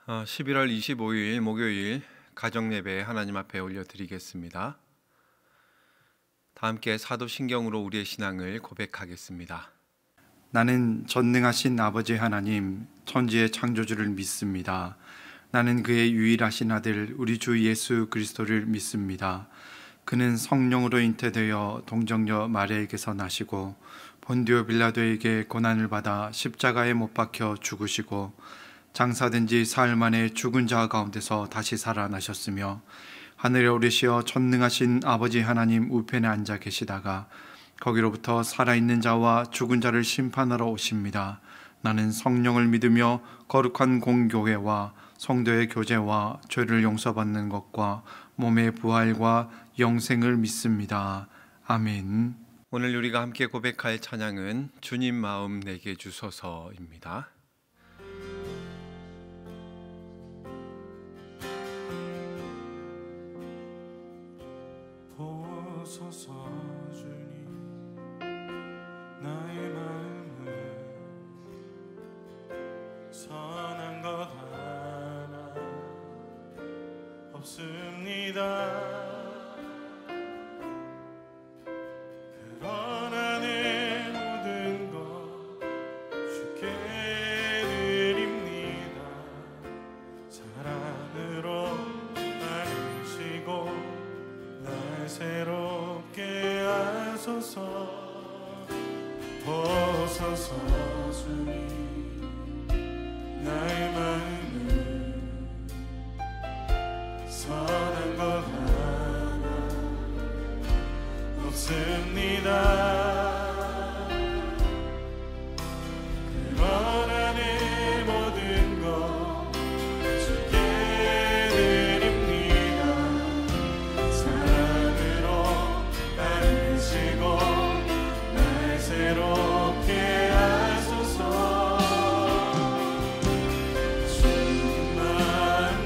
11월 25일 목요일 가정예배 하나님 앞에 올려드리겠습니다. 다 함께 사도신경으로 우리의 신앙을 고백하겠습니다. 나는 전능하신 아버지 하나님, 천지의 창조주를 믿습니다. 나는 그의 유일하신 아들 우리 주 예수 그리스도를 믿습니다. 그는 성령으로 잉태되어 동정녀 마리아에게서 나시고 본디오 빌라도에게 고난을 받아 십자가에 못 박혀 죽으시고 장사된 지 사흘 만에 죽은 자 가운데서 다시 살아나셨으며 하늘에 오르시어 전능하신 아버지 하나님 우편에 앉아 계시다가 거기로부터 살아있는 자와 죽은 자를 심판하러 오십니다. 나는 성령을 믿으며 거룩한 공교회와 성도의 교제와 죄를 용서받는 것과 몸의 부활과 영생을 믿습니다. 아멘. 오늘 우리가 함께 고백할 찬양은 주님 마음 내게 주소서입니다. 보소서 주님, 나의 마음을 선한 것 하나 없습니다. 그러나 내 모든 것 주께 드립니다. 사랑으로 나누시고 날 새롭게 하소서. 보소서 주님, 나의 마음을 선한 것 하나 없습니다. 그러나 내 모든 것 주께 드립니다. 사랑으로 나누시고 날 새롭게 하소서. 주님만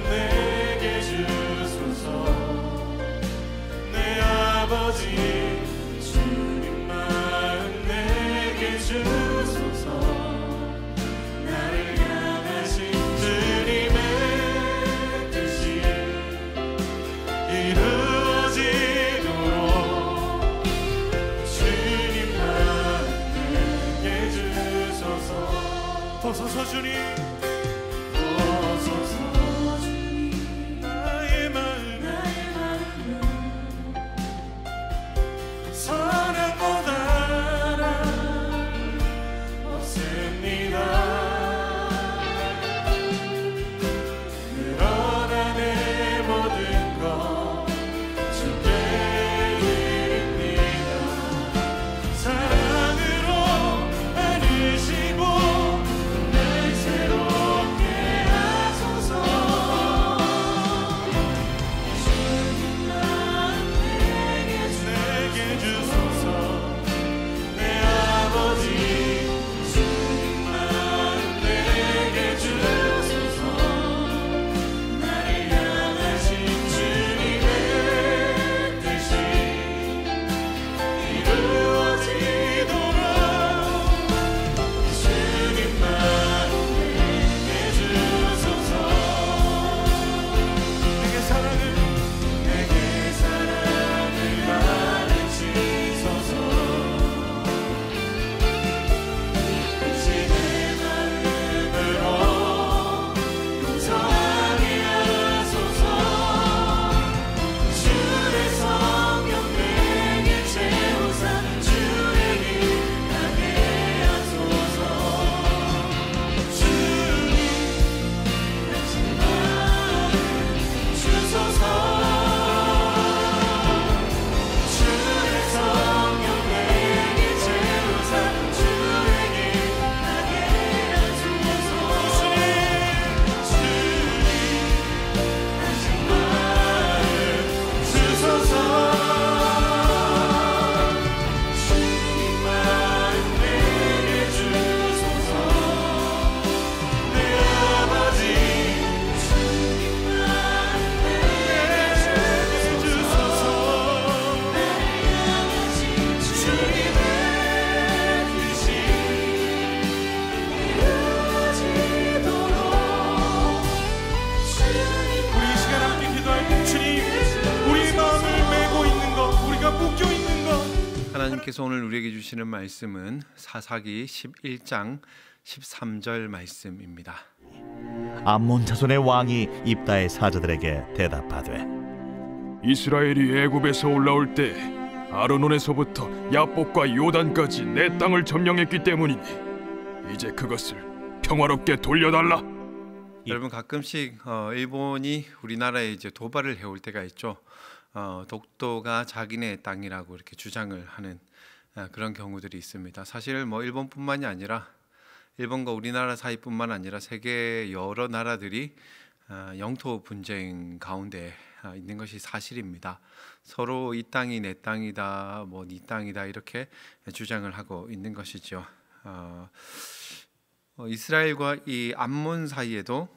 내게 주소서. 내 아버지 주님만 내게 주소서. 나를 향하신 주님의 뜻이 이루어지도록 주님만 내게 주소서. 보소서 주님, 보소서 주님, 나의 마음을 선한 것 하나 없습니다. 그러나 내 모든 것 주께 드립니다. 사랑으로 안으시고 날 새롭게 하소서. 주님만 내게 주소서. 내 아버지 주님만 하나님께서 오늘 우리에게 주시는 말씀은 사사기 11장 13절 말씀입니다. 암몬 자손의 왕이 입다의 사자들에게 대답하되 이스라엘이 애굽에서 올라올 때 아르논에서부터 야복과 요단까지 내 땅을 점령했기 때문이니 이제 그것을 평화롭게 돌려달라. 여러분 가끔씩 일본이 우리나라에 이제 도발을 해올 때가 있죠. 독도가 자기네 땅이라고 이렇게 주장을 하는 그런 경우들이 있습니다. 사실 뭐 일본뿐만이 아니라 일본과 우리나라 사이뿐만 아니라 세계 여러 나라들이 영토 분쟁 가운데 있는 것이 사실입니다. 서로 이 땅이 내 땅이다, 뭐 네 땅이다 이렇게 주장을 하고 있는 것이죠. 이스라엘과 이 암몬 사이에도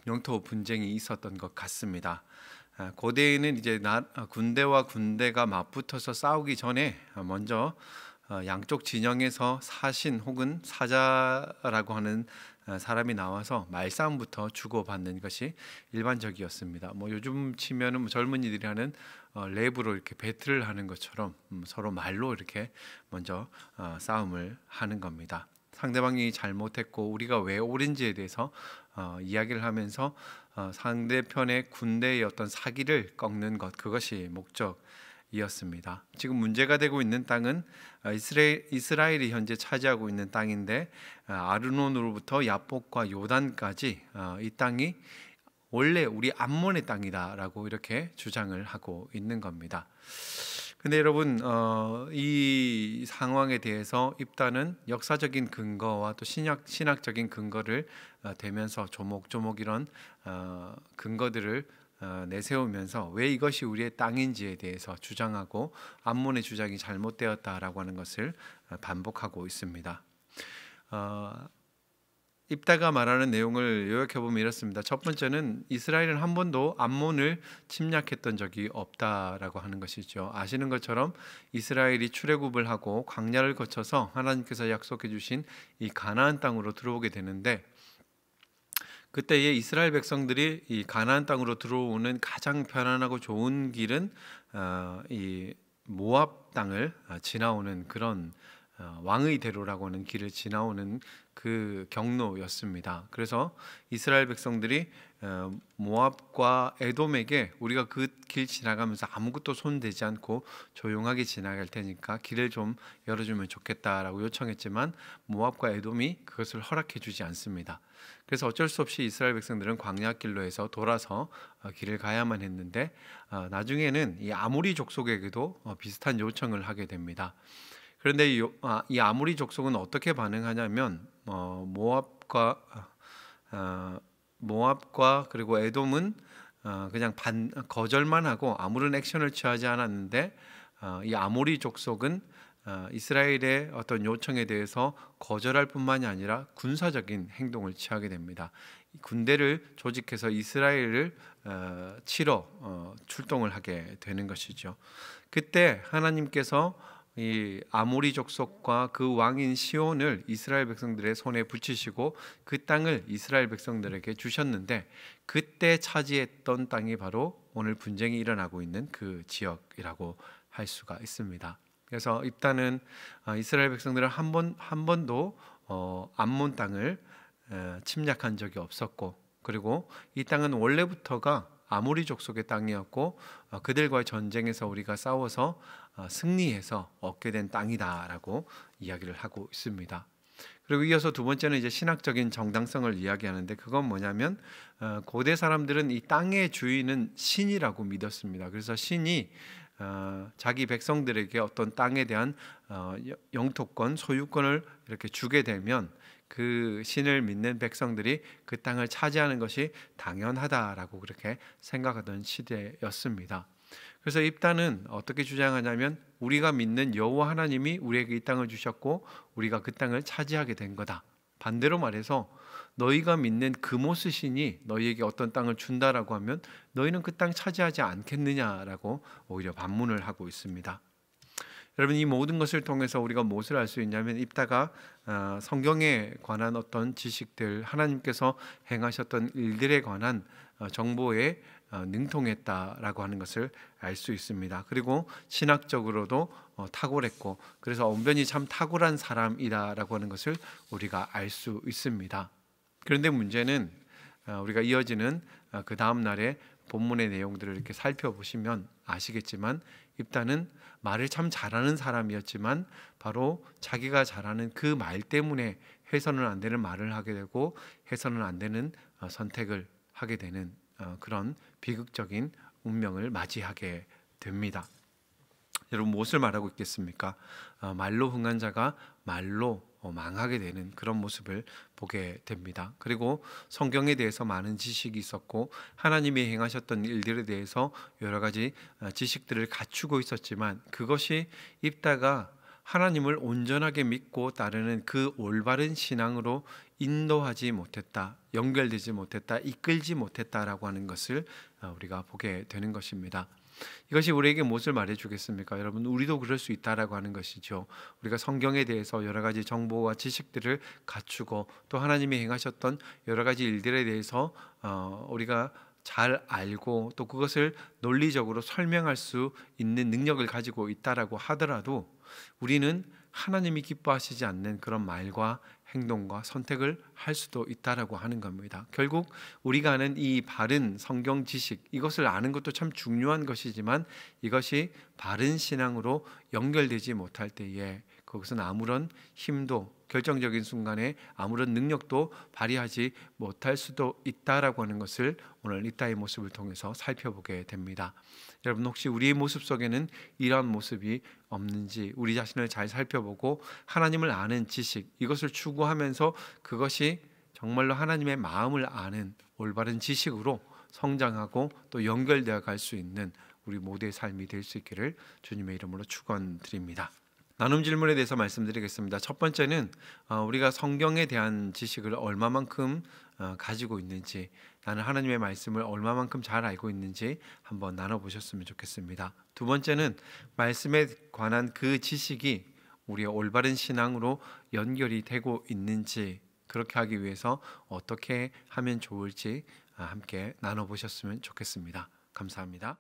영토 분쟁이 있었던 것 같습니다. 고대에는 이제 군대와 군대가 맞붙어서 싸우기 전에 먼저 양쪽 진영에서 사신 혹은 사자라고 하는 사람이 나와서 말싸움부터 주고받는 것이 일반적이었습니다. 뭐 요즘 치면은 뭐 젊은이들이 하는 랩으로 이렇게 배틀을 하는 것처럼 서로 말로 이렇게 먼저 싸움을 하는 겁니다. 상대방이 잘못했고 우리가 왜 옳은지에 대해서 이야기를 하면서 상대편의 군대의 어떤 사기를 꺾는 것, 그것이 목적이었습니다. 지금 문제가 되고 있는 땅은 이스라엘이 현재 차지하고 있는 땅인데 아르논으로부터 야복과 요단까지 이 땅이 원래 우리 암몬의 땅이다라고 이렇게 주장을 하고 있는 겁니다. 근데 여러분 이 상황에 대해서 입다는 역사적인 근거와 또 신학적인 근거를 대면서 조목조목 이런 근거들을 내세우면서 왜 이것이 우리의 땅인지에 대해서 주장하고 암몬의 주장이 잘못되었다라고 하는 것을 반복하고 있습니다. 입다가 말하는 내용을 요약해보면 이렇습니다. 첫 번째는 이스라엘은 한 번도 암몬을 침략했던 적이 없다라고 하는 것이죠. 아시는 것처럼 이스라엘이 출애굽을 하고 광야를 거쳐서 하나님께서 약속해 주신 이 가나안 땅으로 들어오게 되는데 그때의 이스라엘 백성들이 이 가나안 땅으로 들어오는 가장 편안하고 좋은 길은 이 모압 땅을 지나오는 그런 왕의 대로라고 하는 길을 지나오는 그 경로였습니다. 그래서 이스라엘 백성들이 모압과 에돔에게 우리가 그 길 지나가면서 아무것도 손대지 않고 조용하게 지나갈 테니까 길을 좀 열어주면 좋겠다라고 요청했지만 모압과 에돔이 그것을 허락해 주지 않습니다. 그래서 어쩔 수 없이 이스라엘 백성들은 광야길로 해서 돌아서 길을 가야만 했는데 나중에는 이 아모리 족속에게도 비슷한 요청을 하게 됩니다. 그런데 이 아모리 족속은 어떻게 반응하냐면 모압과 그리고 에돔은 그냥 거절만 하고 아무런 액션을 취하지 않았는데 이 아모리 족속은 이스라엘의 어떤 요청에 대해서 거절할 뿐만이 아니라 군사적인 행동을 취하게 됩니다. 군대를 조직해서 이스라엘을 치러 출동을 하게 되는 것이죠. 그때 하나님께서 이 아모리 족속과 그 왕인 시온을 이스라엘 백성들의 손에 붙이시고 그 땅을 이스라엘 백성들에게 주셨는데 그때 차지했던 땅이 바로 오늘 분쟁이 일어나고 있는 그 지역이라고 할 수가 있습니다. 그래서 입다는 이스라엘 백성들은 한 번도 암몬 땅을 침략한 적이 없었고 그리고 이 땅은 원래부터가 아모리 족속의 땅이었고 그들과의 전쟁에서 우리가 싸워서 승리해서 얻게 된 땅이다라고 이야기를 하고 있습니다. 그리고 이어서 두 번째는 이제 신학적인 정당성을 이야기하는데 그건 뭐냐면 고대 사람들은 이 땅의 주인은 신이라고 믿었습니다. 그래서 신이 자기 백성들에게 어떤 땅에 대한 영토권, 소유권을 이렇게 주게 되면 그 신을 믿는 백성들이 그 땅을 차지하는 것이 당연하다라고 그렇게 생각하던 시대였습니다. 그래서 입다는 어떻게 주장하냐면 우리가 믿는 여호와 하나님이 우리에게 이 땅을 주셨고 우리가 그 땅을 차지하게 된 거다. 반대로 말해서 너희가 믿는 그모스 신이 너희에게 어떤 땅을 준다라고 하면 너희는 그 땅 차지하지 않겠느냐라고 오히려 반문을 하고 있습니다. 여러분, 이 모든 것을 통해서 우리가 무엇을 알 수 있냐면 입다가 성경에 관한 어떤 지식들, 하나님께서 행하셨던 일들에 관한 정보에 능통했다라고 하는 것을 알 수 있습니다. 그리고 신학적으로도 탁월했고, 그래서 언변이 참 탁월한 사람이다라고 하는 것을 우리가 알 수 있습니다. 그런데 문제는 우리가 이어지는 그 다음 날에 본문의 내용들을 이렇게 살펴보시면 아시겠지만, 입다는 말을 참 잘하는 사람이었지만 바로 자기가 잘하는 그 말 때문에 해서는 안 되는 말을 하게 되고 해서는 안 되는 선택을 하게 되는 그런 비극적인 운명을 맞이하게 됩니다. 여러분, 무엇을 말하고 있겠습니까? 말로 흥한 자가 말로 망하게 되는 그런 모습을 보게 됩니다. 그리고 성경에 대해서 많은 지식이 있었고 하나님이 행하셨던 일들에 대해서 여러 가지 지식들을 갖추고 있었지만, 그것이 입다가 하나님을 온전하게 믿고 따르는 그 올바른 신앙으로 인도하지 못했다, 연결되지 못했다, 이끌지 못했다라고 하는 것을 우리가 보게 되는 것입니다. 이것이 우리에게 무엇을 말해주겠습니까? 여러분, 우리도 그럴 수 있다라고 하는 것이죠. 우리가 성경에 대해서 여러 가지 정보와 지식들을 갖추고 또 하나님이 행하셨던 여러 가지 일들에 대해서 우리가 잘 알고 또 그것을 논리적으로 설명할 수 있는 능력을 가지고 있다라고 하더라도 우리는 하나님이 기뻐하시지 않는 그런 말과 행동과 선택을 할 수도 있다라고 하는 겁니다. 결국 우리가 아는 이 바른 성경 지식, 이것을 아는 것도 참 중요한 것이지만 이것이 바른 신앙으로 연결되지 못할 때에 그것은 아무런 힘도, 결정적인 순간에 아무런 능력도 발휘하지 못할 수도 있다라고 하는 것을 오늘 입다의 모습을 통해서 살펴보게 됩니다. 여러분, 혹시 우리의 모습 속에는 이러한 모습이 없는지 우리 자신을 잘 살펴보고 하나님을 아는 지식, 이것을 추구하면서 그것이 정말로 하나님의 마음을 아는 올바른 지식으로 성장하고 또 연결되어 갈 수 있는 우리 모두의 삶이 될 수 있기를 주님의 이름으로 축원드립니다. 나눔 질문에 대해서 말씀드리겠습니다. 첫 번째는 우리가 성경에 대한 지식을 얼마만큼 가지고 있는지, 나는 하나님의 말씀을 얼마만큼 잘 알고 있는지 한번 나눠보셨으면 좋겠습니다. 두 번째는 말씀에 관한 그 지식이 우리의 올바른 신앙으로 연결이 되고 있는지, 그렇게 하기 위해서 어떻게 하면 좋을지 함께 나눠보셨으면 좋겠습니다. 감사합니다.